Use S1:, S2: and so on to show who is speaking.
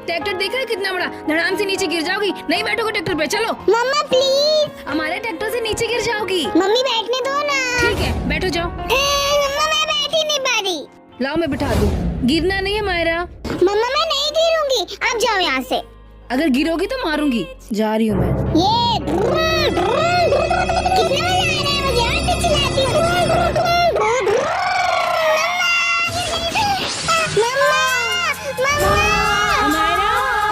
S1: Tractor देखा है कितना बड़ा, धड़ाम से नीचे गिर जाओगी। नहीं बैठोगे ट्रैक्टर पे, चलो।
S2: मम्मा प्लीज।
S1: हमारे ट्रैक्टर से नीचे गिर जाओगी।
S2: मम्मी बैठने दो ना।
S1: ठीक है बैठो जाओ।
S2: मम्मा मैं बैठ ही नहीं पा रही।
S1: लाओ मैं बिठा दूं। गिरना नहीं है मायरा।
S2: मम्मा मैं नहीं गिरूंगी, आप जाओ यहाँ से।
S1: अगर गिरोगी तो मारूंगी। जा रही हूँ मैं।
S2: ये